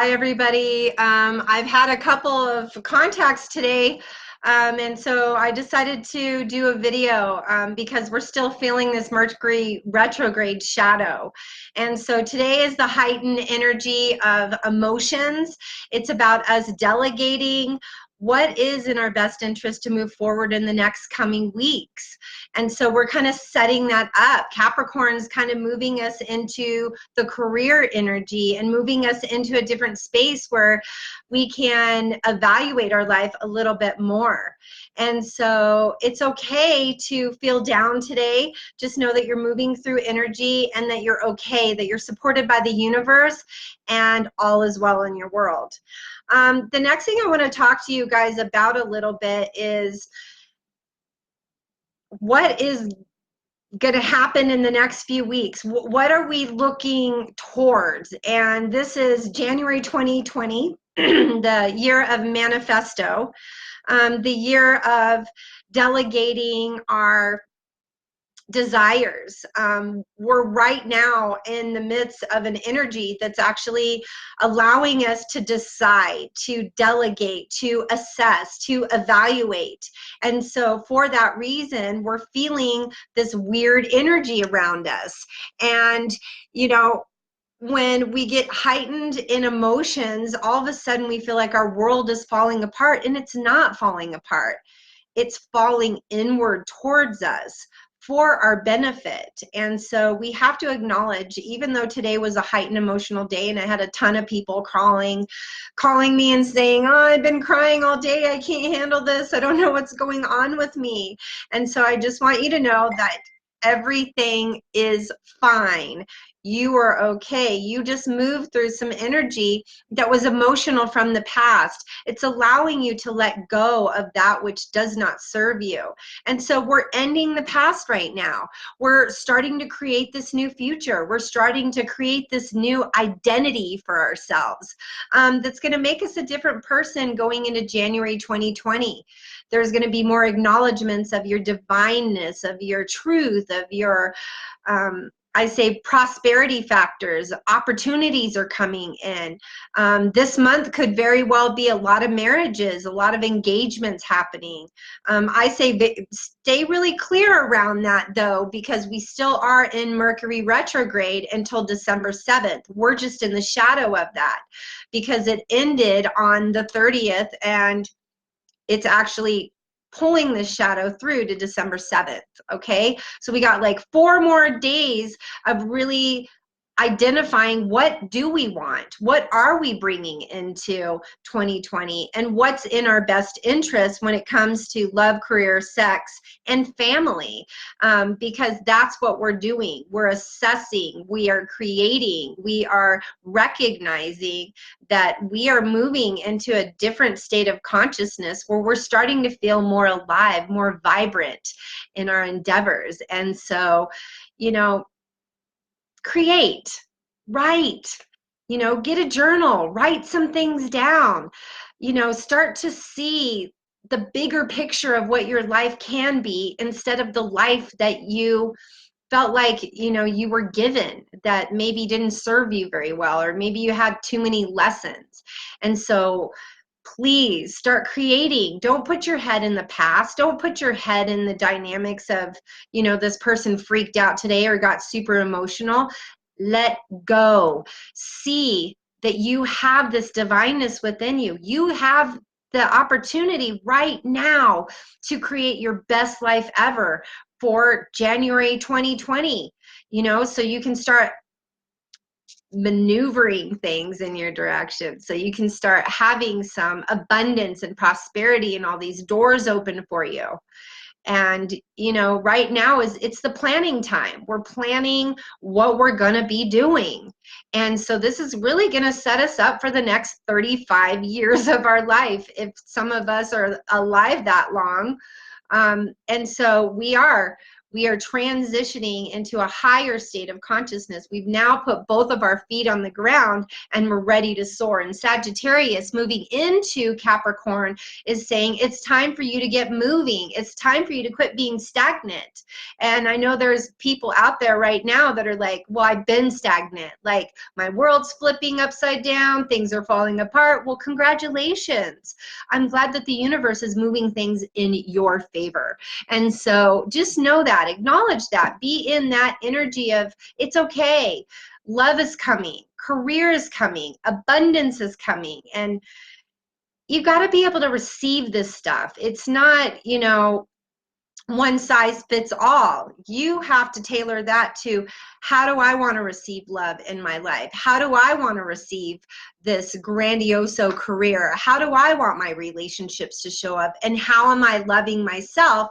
Hi, everybody. I've had a couple of contacts today, and so I decided to do a video because we're still feeling this Mercury retrograde shadow. And so today is the heightened energy of emotions. It's about us delegating what is in our best interest to move forward in the next coming weeks. And so we're kind of setting that up. Capricorn's kind of moving us into the career energy and moving us into a different space where we can evaluate our life a little bit more. And so it's okay to feel down today. Just know that you're moving through energy and that you're okay, that you're supported by the universe, and all is well in your world. The next thing I want to talk to you guys about a little bit is what is going to happen in the next few weeks. What are we looking towards? And this is January 2020, the year of manifesto, the year of delegating our desires. We're right now in the midst of an energy that's actually allowing us to decide, to delegate, to assess, to evaluate. And so for that reason, we're feeling this weird energy around us. And, you know, when we get heightened in emotions, all of a sudden we feel like our world is falling apart, and it's not falling apart. It's falling inward towards us for our benefit. And so we have to acknowledge, even though today was a heightened emotional day and I had a ton of people calling me and saying, oh, I've been crying all day, I can't handle this, I don't know what's going on with me. And so I just want you to know that everything is fine. You are okay. You just moved through some energy that was emotional from the past. It's allowing you to let go of that which does not serve you. And so we're ending the past right now. We're starting to create this new future. We're starting to create this new identity for ourselves that's going to make us a different person going into January 2020. There's going to be more acknowledgments of your divineness, of your truth, of your I say prosperity factors. Opportunities are coming in. This month could very well be a lot of marriages, a lot of engagements happening. I say stay really clear around that, though, because we still are in Mercury retrograde until December 7th. We're just in the shadow of that because it ended on the 30th, and it's actually pulling this shadow through to December 7th, okay? So we got like 4 more days of really identifying what do we want, what are we bringing into 2020, and what's in our best interest when it comes to love, career, sex, and family, because that's what we're doing. We're assessing, we are creating, we are recognizing that we are moving into a different state of consciousness where we're starting to feel more alive, more vibrant in our endeavors. And so, you know, create, write, get a journal, write some things down, start to see the bigger picture of what your life can be instead of the life that you felt like, you were given that maybe didn't serve you very well, or maybe you had too many lessons. And so please start creating. Don't put your head in the past. Don't put your head in the dynamics of, this person freaked out today or got super emotional. Let go. See that you have this divineness within you. You have the opportunity right now to create your best life ever for January 2020, so you can start maneuvering things in your direction, so you can start having some abundance and prosperity and all these doors open for you. And right now it's the planning time. We're planning what we're going to be doing, and so this is really going to set us up for the next 35 years of our life, if some of us are alive that long. And so We are transitioning into a higher state of consciousness. We've now put both of our feet on the ground and we're ready to soar. And Sagittarius moving into Capricorn is saying it's time for you to get moving. It's time for you to quit being stagnant. And I know there's people out there right now that are like, well, I've been stagnant. Like, my world's flipping upside down. Things are falling apart. Well, congratulations. I'm glad that the universe is moving things in your favor. And so just know that, acknowledge that, be in that energy of it's okay. Love is coming, career is coming, abundance is coming, and you got to be able to receive this stuff. It's not, you know, one size fits all. You have to tailor that to, how do I want to receive love in my life? How do I want to receive this grandioso career? How do I want my relationships to show up? And how am I loving myself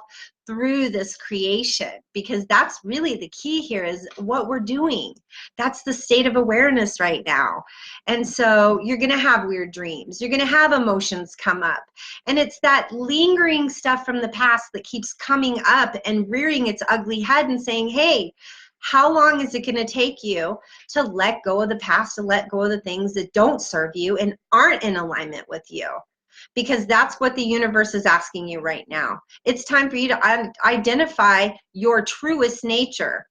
through this creation? Because that's really the key here, is what we're doing. That's the state of awareness right now. And so you're going to have weird dreams. You're going to have emotions come up. And it's that lingering stuff from the past that keeps coming up and rearing its ugly head and saying, hey, how long is it going to take you to let go of the past, to let go of the things that don't serve you and aren't in alignment with you? Because that's what the universe is asking you right now. It's time for you to identify your truest nature.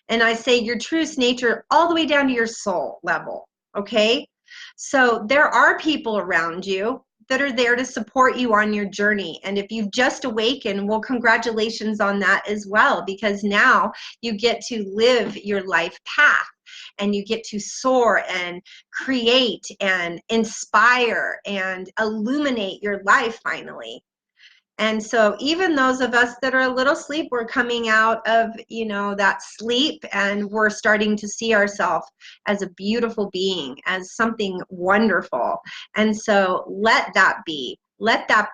And I say your truest nature all the way down to your soul level, okay? So there are people around you that are there to support you on your journey. And if you've just awakened, well, congratulations on that as well, because now you get to live your life path. And you get to soar and create and inspire and illuminate your life finally. And so even those of us that are a little asleep, we're coming out of, you know, that sleep, and we're starting to see ourselves as a beautiful being, as something wonderful. And so let that be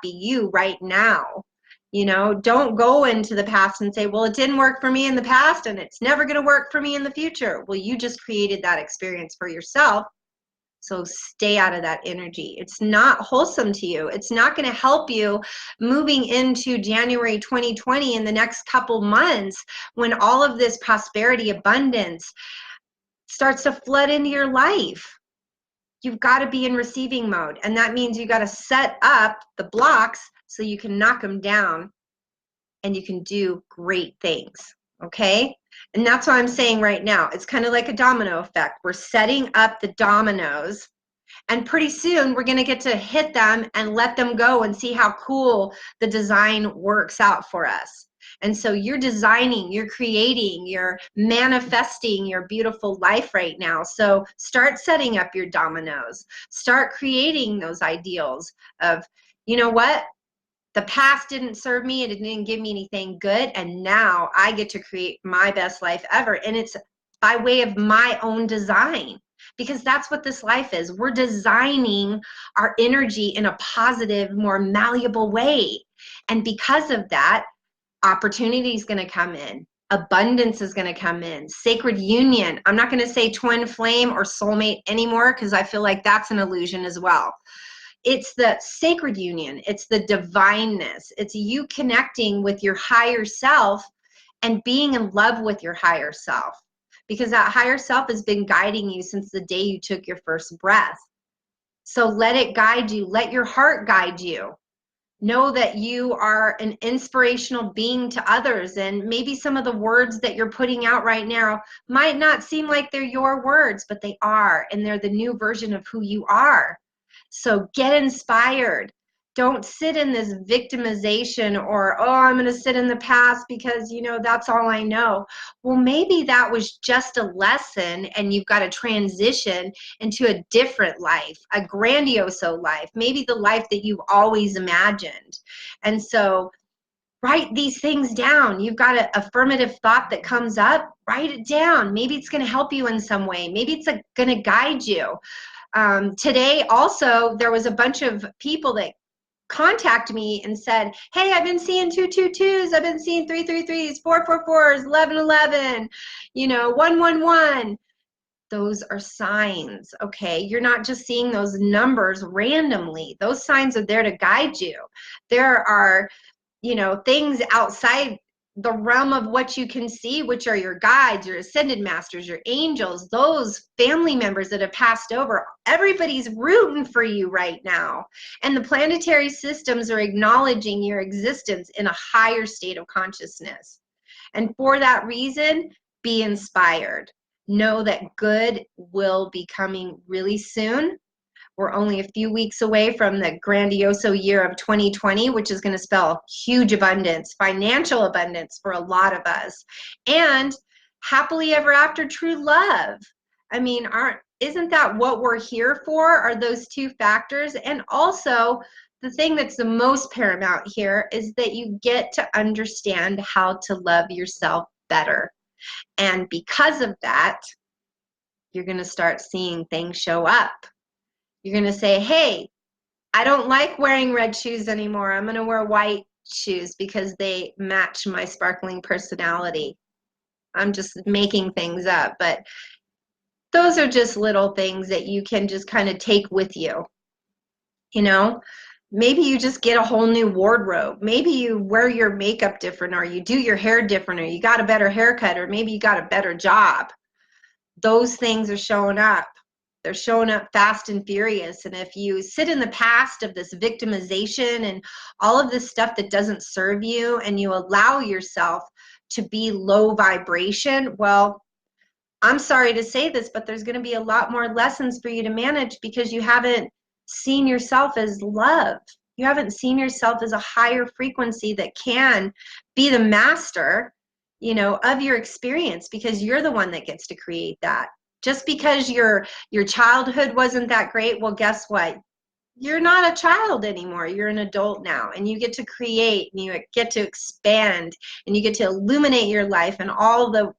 you right now. You know, don't go into the past and say, well, it didn't work for me in the past and it's never going to work for me in the future. Well, you just created that experience for yourself. So stay out of that energy. It's not wholesome to you. It's not going to help you moving into January 2020 in the next couple months, when all of this prosperity, abundance starts to flood into your life. You've got to be in receiving mode. And that means you got to set up the blocks so you can knock them down and you can do great things. Okay? And that's what I'm saying right now. It's kind of like a domino effect. We're setting up the dominoes, and pretty soon we're going to get to hit them and let them go and see how cool the design works out for us. And so you're designing, you're creating, you're manifesting your beautiful life right now. So start setting up your dominoes. Start creating those ideals of, you know what? The past didn't serve me, it didn't give me anything good, and now I get to create my best life ever. And it's by way of my own design, because that's what this life is. We're designing our energy in a positive, more malleable way. And because of that, opportunity is going to come in. Abundance is going to come in. Sacred union. I'm not going to say twin flame or soulmate anymore, because I feel like that's an illusion as well. It's the sacred union. It's the divineness. It's you connecting with your higher self and being in love with your higher self, because that higher self has been guiding you since the day you took your first breath. So let it guide you. Let your heart guide you. Know that you are an inspirational being to others, and maybe some of the words that you're putting out right now might not seem like they're your words, but they are, and they're the new version of who you are. So get inspired. Don't sit in this victimization or, oh, I'm going to sit in the past because, you know, that's all I know. Well, maybe that was just a lesson and you've got to transition into a different life, a grandioso life, maybe the life that you've always imagined. And so write these things down. You've got an affirmative thought that comes up, write it down. Maybe it's going to help you in some way. Maybe it's going to guide you. Today also, there was a bunch of people that contact me and said, hey, I've been seeing 222s, I've been seeing 333s, 444s, 1111, you know, 111. Those are signs, okay? You're not just seeing those numbers randomly. Those signs are there to guide you. There are, you know, things outside the realm of what you can see, which are your guides, your ascended masters, your angels, those family members that have passed over. Everybody's rooting for you right now. And the planetary systems are acknowledging your existence in a higher state of consciousness. And for that reason, be inspired. Know that good will be coming really soon. We're only a few weeks away from the grandioso year of 2020, which is going to spell huge abundance, financial abundance for a lot of us, and happily ever after true love. I mean, isn't that what we're here for? Are those two factors? And also, the thing that's the most paramount here is that you get to understand how to love yourself better. And because of that, you're going to start seeing things show up. You're going to say, hey, I don't like wearing red shoes anymore. I'm going to wear white shoes because they match my sparkling personality. I'm just making things up, but those are just little things that you can just kind of take with you. You know, maybe you just get a whole new wardrobe. Maybe you wear your makeup different, or you do your hair different, or you got a better haircut, or maybe you got a better job. Those things are showing up. They're showing up fast and furious. And if you sit in the past of this victimization and all of this stuff that doesn't serve you, and you allow yourself to be low vibration, well, I'm sorry to say this, but there's going to be a lot more lessons for you to manage because you haven't seen yourself as love. You haven't seen yourself as a higher frequency that can be the master, you know, of your experience, because you're the one that gets to create that. Just because your childhood wasn't that great, well, guess what? You're not a child anymore. You're an adult now, and you get to create, and you get to expand, and you get to illuminate your life and all the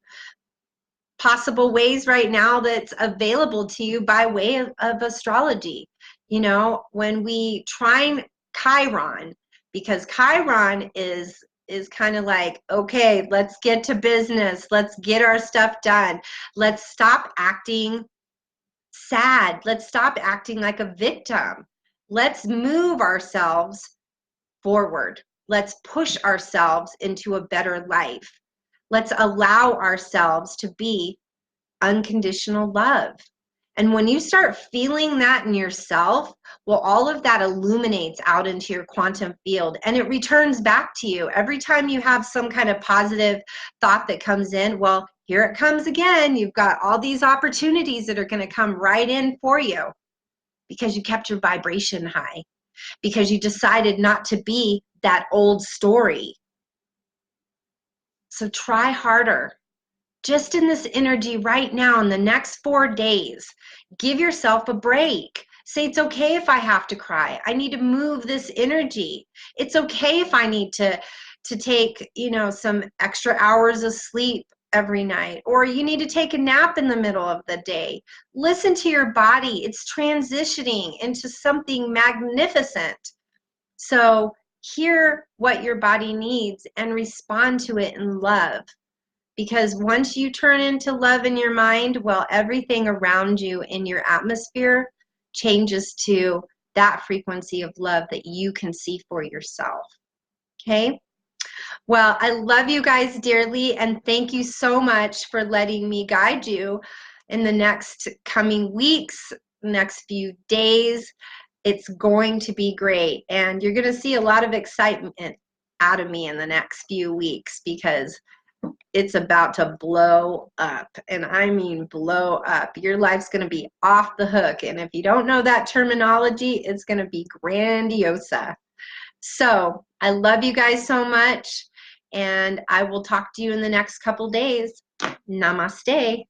possible ways right now that's available to you by way of astrology. You know, when we try Chiron, because Chiron is kind of like, okay, let's get to business. Let's get our stuff done. Let's stop acting sad. Let's stop acting like a victim. Let's move ourselves forward. Let's push ourselves into a better life. Let's allow ourselves to be unconditional love. And when you start feeling that in yourself, well, all of that illuminates out into your quantum field, and it returns back to you. Every time you have some kind of positive thought that comes in, well, here it comes again. You've got all these opportunities that are going to come right in for you because you kept your vibration high, because you decided not to be that old story. So try harder. Just in this energy right now, in the next 4 days, give yourself a break. Say, it's okay if I have to cry. I need to move this energy. It's okay if I need to take, you know, some extra hours of sleep every night, or you need to take a nap in the middle of the day. Listen to your body. It's transitioning into something magnificent. So hear what your body needs and respond to it in love. Because once you turn into love in your mind, well, everything around you in your atmosphere changes to that frequency of love that you can see for yourself. Okay? Well, I love you guys dearly, and thank you so much for letting me guide you in the next coming weeks, next few days. It's going to be great, and you're going to see a lot of excitement out of me in the next few weeks, because it's about to blow up, and I mean blow up. Your life's going to be off the hook, and if you don't know that terminology, it's going to be grandiosa. So I love you guys so much, and I will talk to you in the next couple days. Namaste.